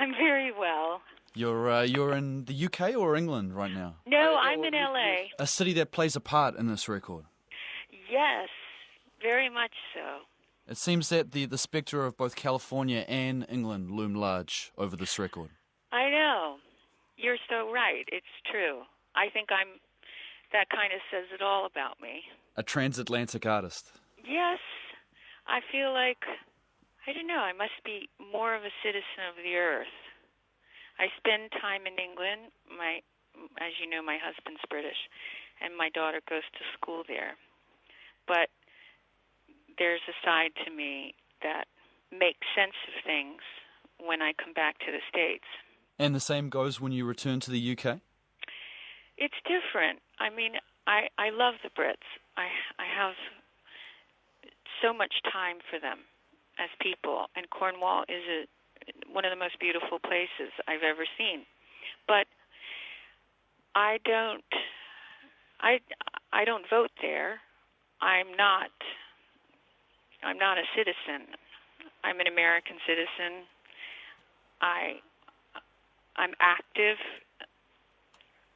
I'm very well. You're in the UK or England right now? No, I'm in LA. A city that plays a part in this record. Yes, very much so. It seems that the spectre of both California and England loom large over this record. I know. You're so right. It's true. I think that kind of says it all about me. A transatlantic artist. Yes, I feel like, I don't know, I must be more of a citizen of the earth. I spend time in England. As you know, my husband's British, and my daughter goes to school there. But there's a side to me that makes sense of things when I come back to the States. And the same goes when you return to the UK? It's different. I mean, I love the Brits. I have so much time for them as people, and Cornwall is one of the most beautiful places I've ever seen. But I don't vote there. I'm not a citizen. I'm an American citizen. I'm active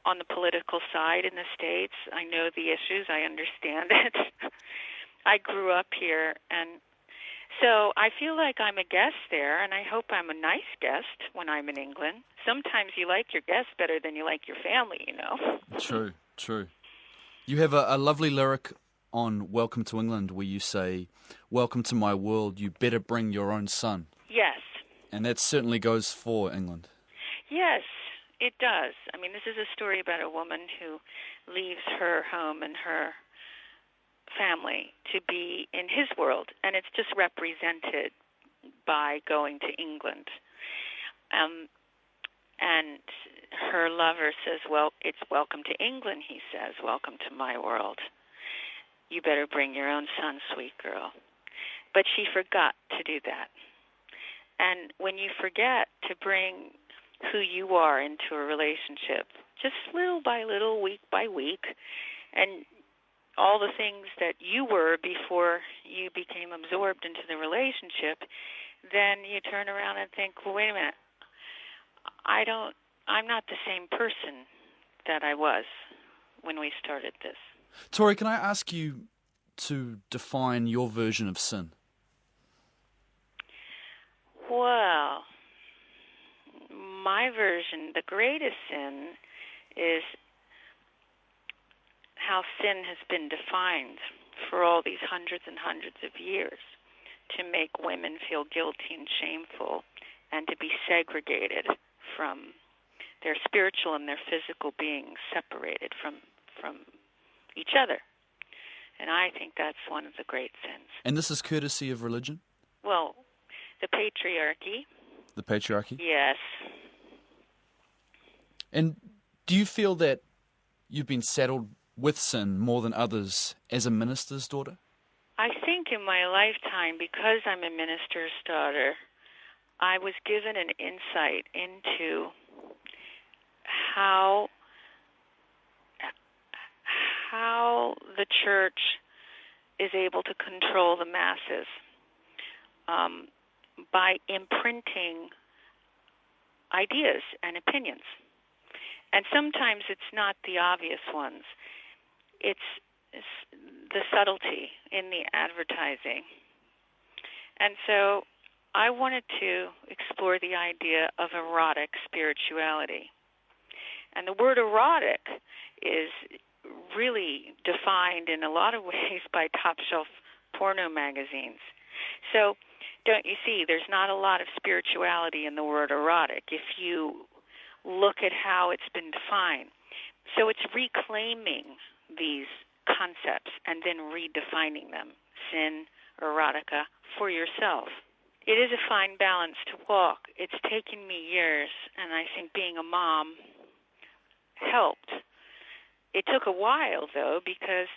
on the political side in the States. I know the issues. I understand it. I grew up here, and so I feel like I'm a guest there, and I hope I'm a nice guest when I'm in England. Sometimes you like your guests better than you like your family, you know. True. You have a lovely lyric on Welcome to England where you say, "Welcome to my world, you better bring your own son." Yes. And that certainly goes for England. Yes, it does. I mean, this is a story about a woman who leaves her home and her family to be in his world, and it's just represented by going to England. And her lover says, well, it's welcome to England, he says, welcome to my world. You better bring your own son, sweet girl. But she forgot to do that. And when you forget to bring who you are into a relationship, just little by little, week by week, and all the things that you were before you became absorbed into the relationship, then you turn around and think, well, wait a minute, I'm not the same person that I was when we started this. Tori, can I ask you to define your version of sin? Well, my version, the greatest sin, is how sin has been defined for all these hundreds and hundreds of years to make women feel guilty and shameful and to be segregated from their spiritual and their physical beings, separated from each other. And I think that's one of the great sins. And this is courtesy of religion? Well, the patriarchy. The patriarchy? Yes. And do you feel that you've been saddled with sin more than others as a minister's daughter? I think in my lifetime, because I'm a minister's daughter, I was given an insight into how the church is able to control the masses by imprinting ideas and opinions. And sometimes it's not the obvious ones. It's the subtlety in the advertising. And so I wanted to explore the idea of erotic spirituality. And the word erotic is really defined in a lot of ways by top-shelf porno magazines. So, don't you see, there's not a lot of spirituality in the word erotic if you look at how it's been defined. So it's reclaiming these concepts and then redefining them, sin, erotica, for yourself. It is a fine balance to walk. It's taken me years, and I think being a mom helped. It took a while, though, because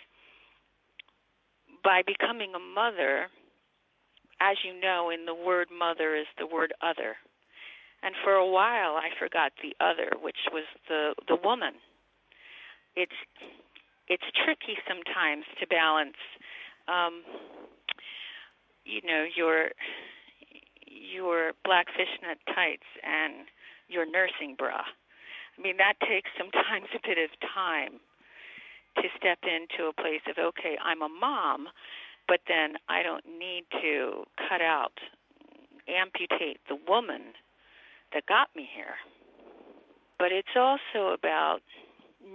by becoming a mother, as you know, in the word mother is the word other. And for a while, I forgot the other, which was the woman. It's tricky sometimes to balance, your black fishnet tights and your nursing bra. I mean, that takes sometimes a bit of time to step into a place of, okay, I'm a mom, but then I don't need to cut out, amputate the woman that got me here. But it's also about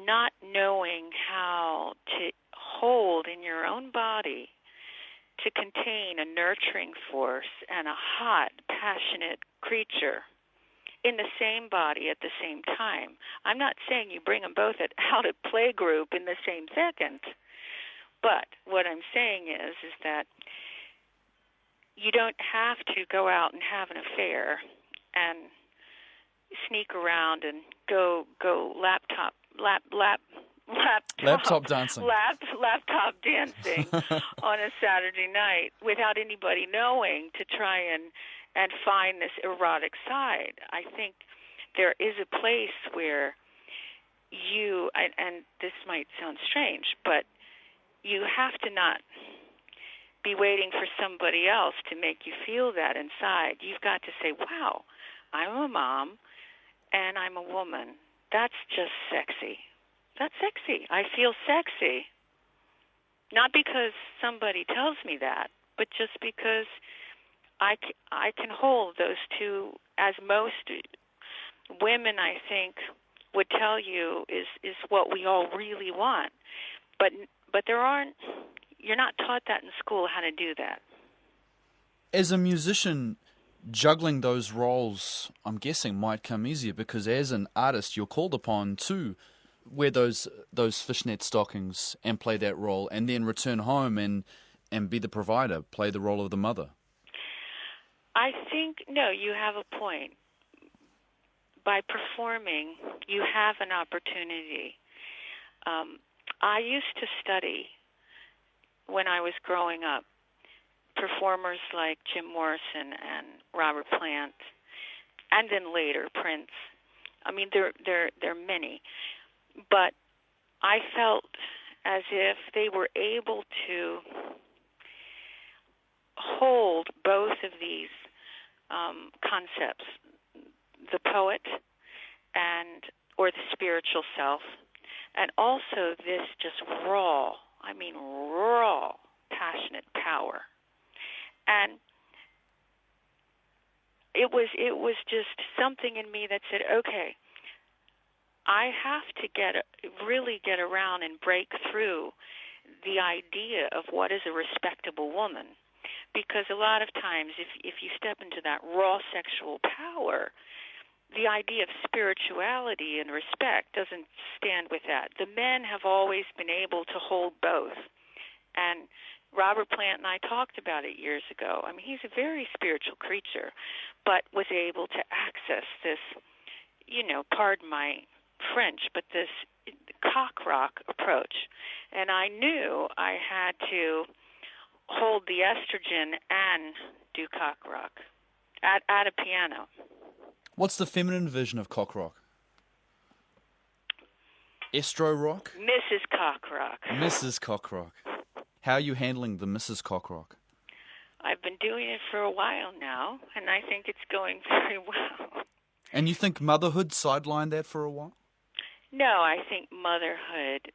not knowing how to hold in your own body to contain a nurturing force and a hot, passionate creature in the same body at the same time. I'm not saying you bring them both out at playgroup in the same second, but what I'm saying is that you don't have to go out and have an affair and sneak around and go laptop dancing on a Saturday night without anybody knowing to try and find this erotic side. I think there is a place where you, and this might sound strange, but you have to not be waiting for somebody else to make you feel that inside. You've got to say, wow, I'm a mom and I'm a woman. That's just sexy. That's sexy. I feel sexy. Not because somebody tells me that, but just because I can hold those two, as most women, I think, would tell you is what we all really want. But you're not taught that in school, how to do that. As a musician, juggling those roles, I'm guessing, might come easier because as an artist, you're called upon to wear those fishnet stockings and play that role, and then return home and be the provider, play the role of the mother. I think, no, you have a point. By performing, you have an opportunity. I used to study, when I was growing up, performers like Jim Morrison and Robert Plant, and then later Prince. I mean, there are many. But I felt as if they were able to hold both of these concepts, the poet or the spiritual self, and also this just raw, passionate power. And it was just something in me that said, okay, I have to really get around and break through the idea of what is a respectable woman. Because a lot of times, if you step into that raw sexual power, the idea of spirituality and respect doesn't stand with that. The men have always been able to hold both. And Robert Plant and I talked about it years ago. I mean, he's a very spiritual creature, but was able to access this, pardon my French, but this cock rock approach. And I knew I had to hold the estrogen and do cock rock at a piano. What's the feminine version of cock rock? Estro rock? Mrs. Cock Rock. Mrs. Cock Rock. How are you handling the Mrs. Cock Rock? I've been doing it for a while now, and I think it's going very well. And you think motherhood sidelined that for a while? No, I think motherhood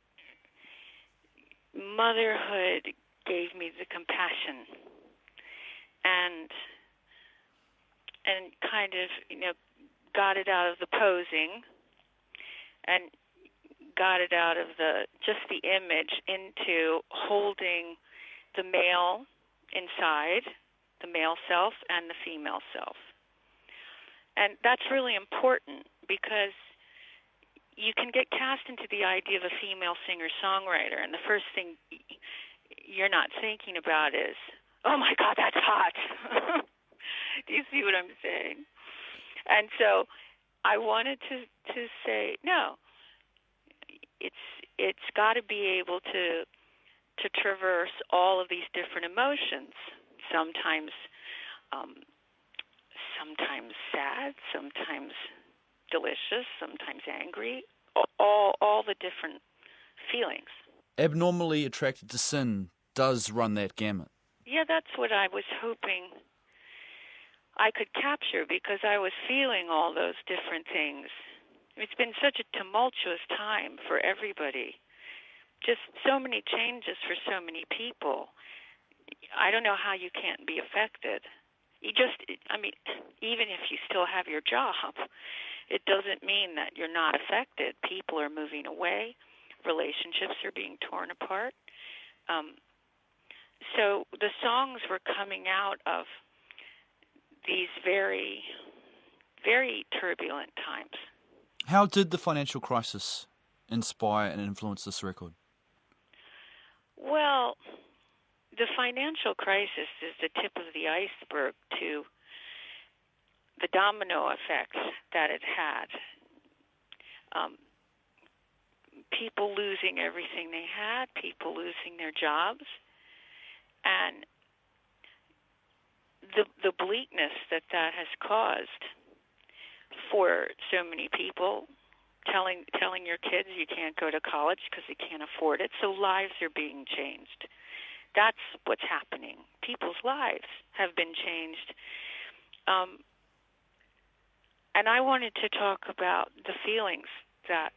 gave me the compassion and kind of, got it out of the posing and got it out of just the image into holding the male inside, the male self and the female self. And that's really important because you can get cast into the idea of a female singer-songwriter, and the first thing you're not thinking about is, oh my God, that's hot. Do you see what I'm saying? And so I wanted to say, no, it's got to be able to traverse all of these different emotions. Sometimes sad, sometimes delicious, sometimes angry, all the different feelings. Abnormally Attracted to Sin does run that gamut. Yeah, that's what I was hoping I could capture because I was feeling all those different things. It's been such a tumultuous time for everybody. Just so many changes for so many people. I don't know how you can't be affected. Even if you still have your job, it doesn't mean that you're not affected. People are moving away. Relationships are being torn apart. So the songs were coming out of these very, very turbulent times. How did the financial crisis inspire and influence this record? Well, the financial crisis is the tip of the iceberg to the domino effects that it had. People losing everything they had, people losing their jobs, and the bleakness that has caused for so many people, telling your kids you can't go to college because you can't afford it, so lives are being changed. That's what's happening. People's lives have been changed. And I wanted to talk about the feelings that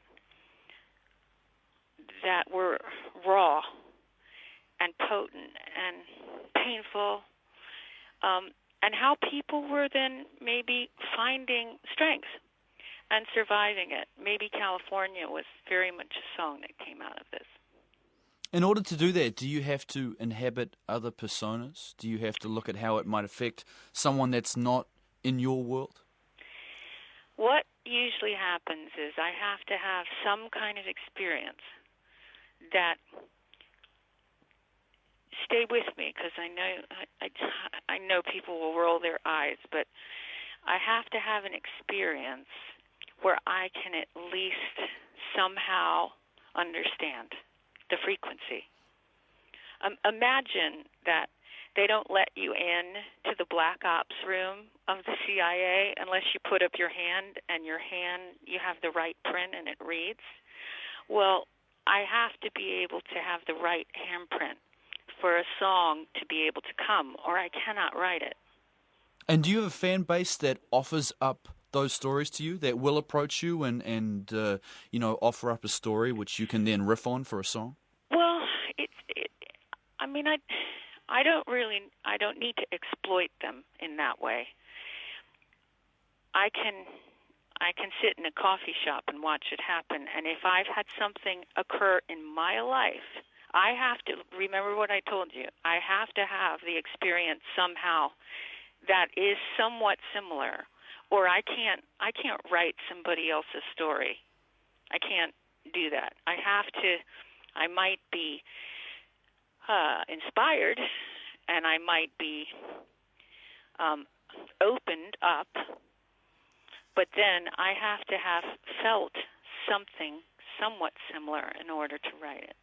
were raw and potent and painful, and how people were then maybe finding strength and surviving it. Maybe California was very much a song that came out of this. In order to do that, do you have to inhabit other personas? Do you have to look at how it might affect someone that's not in your world? What usually happens is I have to have some kind of experience that stay with me, because I know people will roll their eyes, but I have to have an experience where I can at least somehow understand the frequency. Imagine that they don't let you in to the black ops room of the CIA unless you put up your hand, and you have the right print and it reads. Well, I have to be able to have the right handprint for a song to be able to come, or I cannot write it. And do you have a fan base that offers up those stories to you, that will approach you and offer up a story which you can then riff on for a song? Well, I don't need to exploit them in that way. I can sit in a coffee shop and watch it happen, and if I've had something occur in my life, I have to remember what I told you. I have to have the experience somehow that is somewhat similar, or I can't write somebody else's story. I can't do that. I might be inspired, and I might be opened up, but then I have to have felt something somewhat similar in order to write it.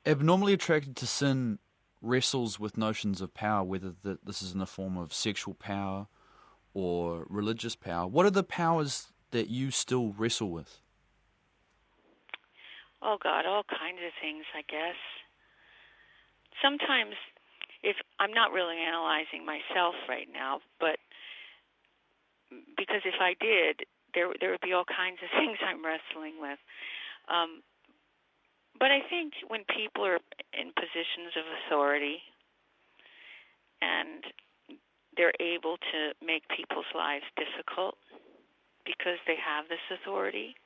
Abnormally Attracted to Sin wrestles with notions of power, whether this is in the form of sexual power or religious power. What are the powers that you still wrestle with? Oh, God, all kinds of things, I guess. Sometimes, if I'm not really analyzing myself right now, but because if I did, there would be all kinds of things I'm wrestling with. But I think when people are in positions of authority and they're able to make people's lives difficult because they have this authority,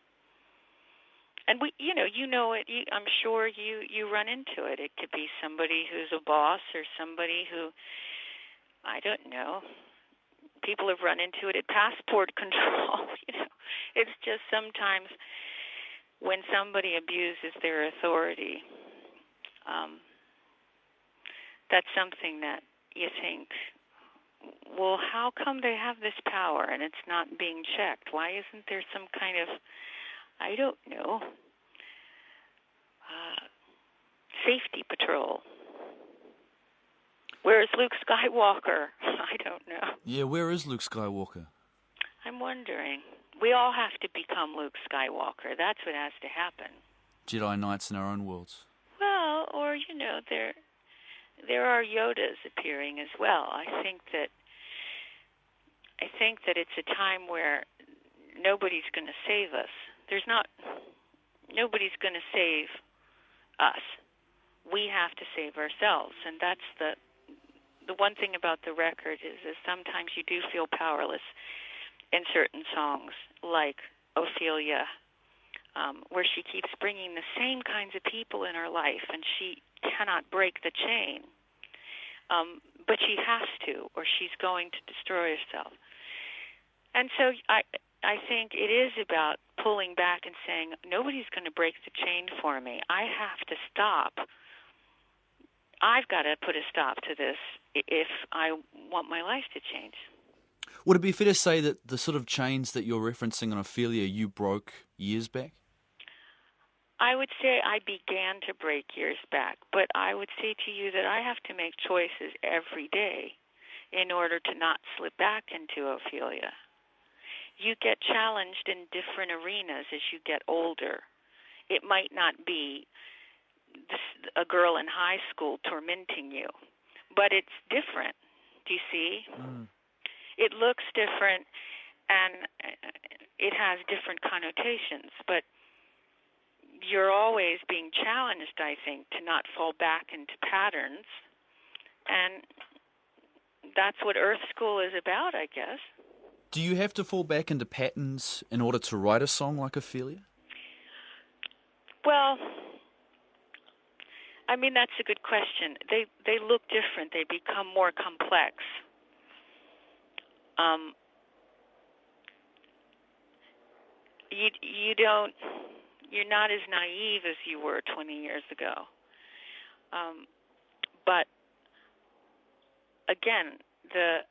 and I'm sure you run into it. It could be somebody who's a boss or somebody who, I don't know, people have run into it at passport control. It's just sometimes when somebody abuses their authority, that's something that you think, well, how come they have this power and it's not being checked? Why isn't there some kind of, I don't know, safety patrol? Where is Luke Skywalker? I don't know. Yeah, where is Luke Skywalker? I'm wondering. We all have to become Luke Skywalker. That's what has to happen. Jedi Knights in our own worlds. Well, or, there are Yodas appearing as well. I think that I think that it's a time where nobody's going to save us. Nobody's going to save us. We have to save ourselves, and that's the one thing about the record is sometimes you do feel powerless in certain songs, like Ophelia, where she keeps bringing the same kinds of people in her life, and she cannot break the chain. But she has to, or she's going to destroy herself. And so I think it is about pulling back and saying, nobody's going to break the chain for me. I have to stop. I've got to put a stop to this if I want my life to change. Would it be fair to say that the sort of chains that you're referencing on Ophelia you broke years back? I would say I began to break years back, but I would say to you that I have to make choices every day in order to not slip back into Ophelia. You get challenged in different arenas as you get older. It might not be a girl in high school tormenting you, but it's different. Do you see? Mm. It looks different, and it has different connotations, but you're always being challenged, I think, to not fall back into patterns, and that's what Earth School is about, I guess. Do you have to fall back into patterns in order to write a song like Ophelia? Well, I mean, that's a good question. They look different. They become more complex. You're not as naive as you were 20 years ago. But again, the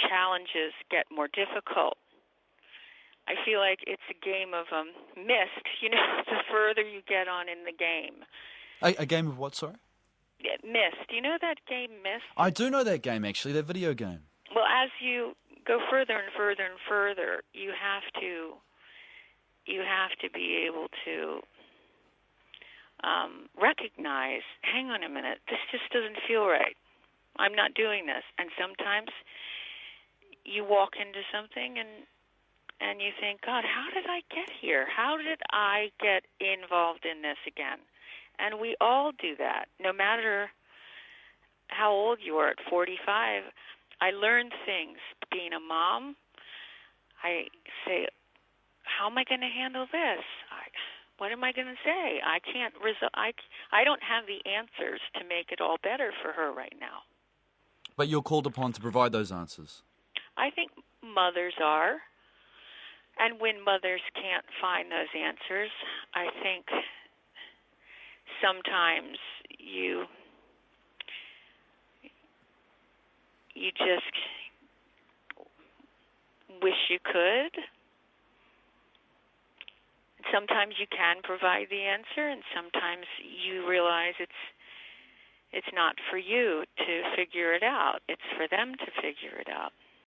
challenges get more difficult. I feel like it's a game of Myst, the further you get on in the game. A game of what, sorry? Yeah, Myst. Do you know that game, Myst? I do know that game, actually, that video game. Well, as you go further and further and further, you have to be able to recognize, hang on a minute, this just doesn't feel right. I'm not doing this. And sometimes you walk into something and you think, God, how did I get here? How did I get involved in this again? And we all do that. No matter how old you are, at 45, I learned things. Being a mom, I say, how am I going to handle this? What am I going to say? I can't I don't have the answers to make it all better for her right now. But you're called upon to provide those answers. I think mothers are. And when mothers can't find those answers, I think sometimes you just wish you could. Sometimes you can provide the answer, and sometimes you realize it's not for you to figure it out. It's for them to figure it out.